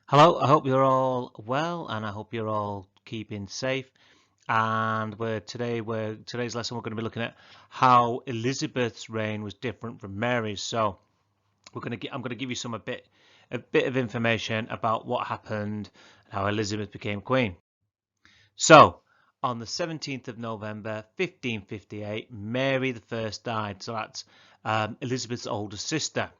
Hello, I hope you're all well and I hope you're all keeping safe. And today's lesson we're going to be looking at how Elizabeth's reign was different from Mary's. So I'm going to give you a bit of information about what happened and how Elizabeth became queen. So on the 17th of November 1558, Mary the First died. So that's Elizabeth's older sister.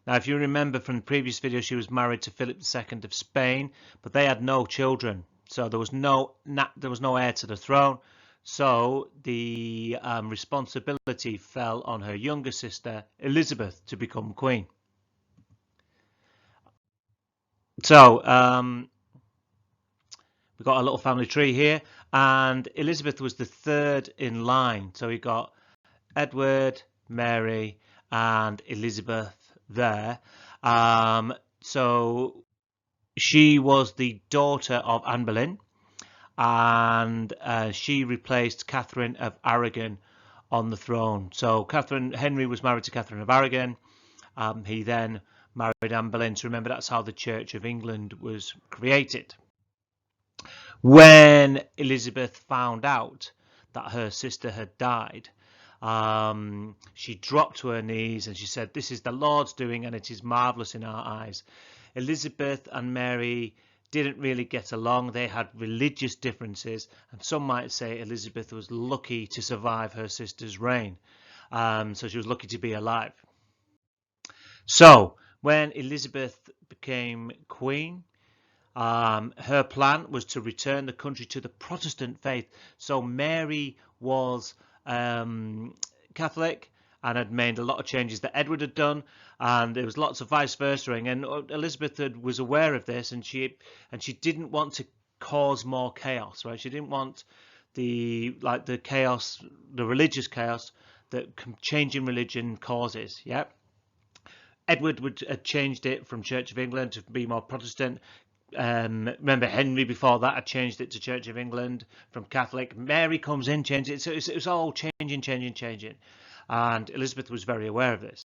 Now, if you remember from the previous video, she was married to Philip II of Spain, but they had no children, so there was no heir to the throne. So the responsibility fell on her younger sister Elizabeth to become queen. So we've got a little family tree here, and Elizabeth was the third in line. So we got Edward, Mary, and Elizabeth there. So she was the daughter of Anne Boleyn, and she replaced Catherine of Aragon on the throne. So Henry was married to Catherine of Aragon. He then married Anne Boleyn. So remember, that's how the Church of England was created. When Elizabeth found out that her sister had died, she dropped to her knees and she said, "This is the Lord's doing and it is marvellous in our eyes." Elizabeth and Mary didn't really get along. They had religious differences, and some might say Elizabeth was lucky to survive her sister's reign. So she was lucky to be alive. So when Elizabeth became queen, her plan was to return the country to the Protestant faith. So Mary was Catholic and had made a lot of changes that Edward had done, and there was lots of vice versa. And Elizabeth was aware of this, and she didn't want to cause more chaos, right? She didn't want the chaos, the religious chaos that changing religion causes. Yeah. Edward had changed it from Church of England to be more Protestant. Remember, Henry before that had changed it to Church of England from Catholic. Mary comes in, changed it. So it was all changing. And Elizabeth was very aware of this.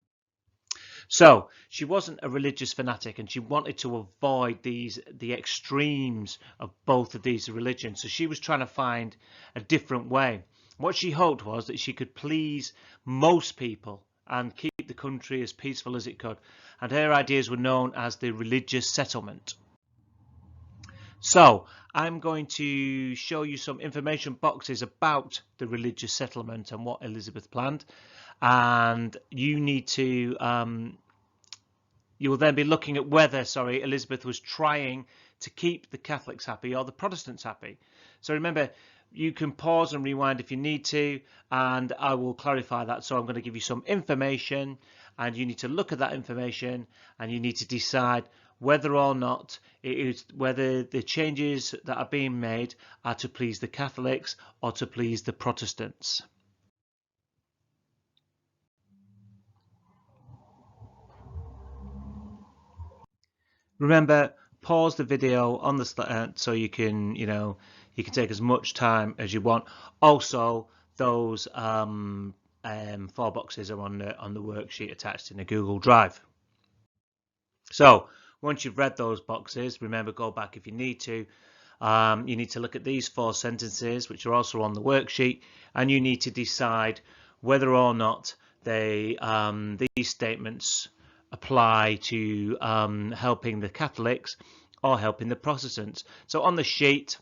So she wasn't a religious fanatic, and she wanted to avoid the extremes of both of these religions. So she was trying to find a different way. What she hoped was that she could please most people and keep the country as peaceful as it could. And her ideas were known as the religious settlement. So I'm going to show you some information boxes about the religious settlement and what Elizabeth planned, and you need to you will then be looking at whether Elizabeth was trying to keep the Catholics happy or the Protestants happy. So remember, you can pause and rewind if you need to, and I will clarify that. So I'm going to give you some information, and you need to look at that information, and you need to decide whether or not whether the changes that are being made are to please the Catholics or to please the Protestants. Remember, pause the video on the so you can you can take as much time as you want. Also, those 4 boxes are on the worksheet attached in the Google Drive. So once you've read those boxes, remember, go back if you need to. You need to look at these 4 sentences, which are also on the worksheet, and you need to decide whether or not these statements apply to helping the Catholics or helping the Protestants. So on the sheet,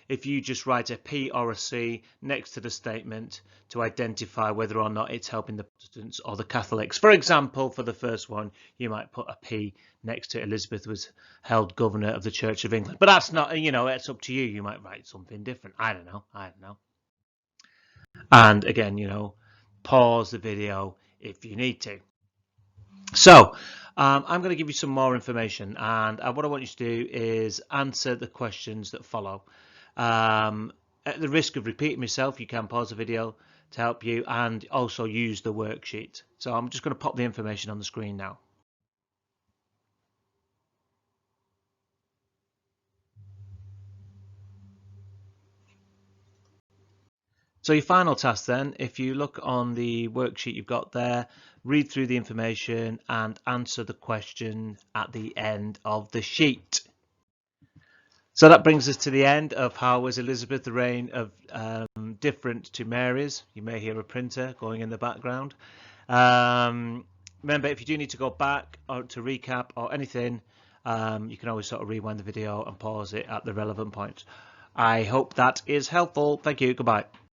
if you just write a P or a C next to the statement to identify whether or not it's helping the Protestants or the Catholics. For example, for the first one, you might put a P next to Elizabeth was held governor of the Church of England. But that's not, it's up to you. You might write something different. I don't know. And again, pause the video if you need to. So I'm going to give you some more information, and what I want you to do is answer the questions that follow. At the risk of repeating myself, you can pause the video to help you and also use the worksheet. So I'm just going to pop the information on the screen now. So your final task then, if you look on the worksheet you've got there, read through the information and answer the question at the end of the sheet. So that brings us to the end of how was Elizabeth the reign of different to Mary's. You may hear a printer going in the background. Remember, if you do need to go back or to recap or anything, you can always sort of rewind the video and pause it at the relevant point. I hope that is helpful. Thank you. Goodbye.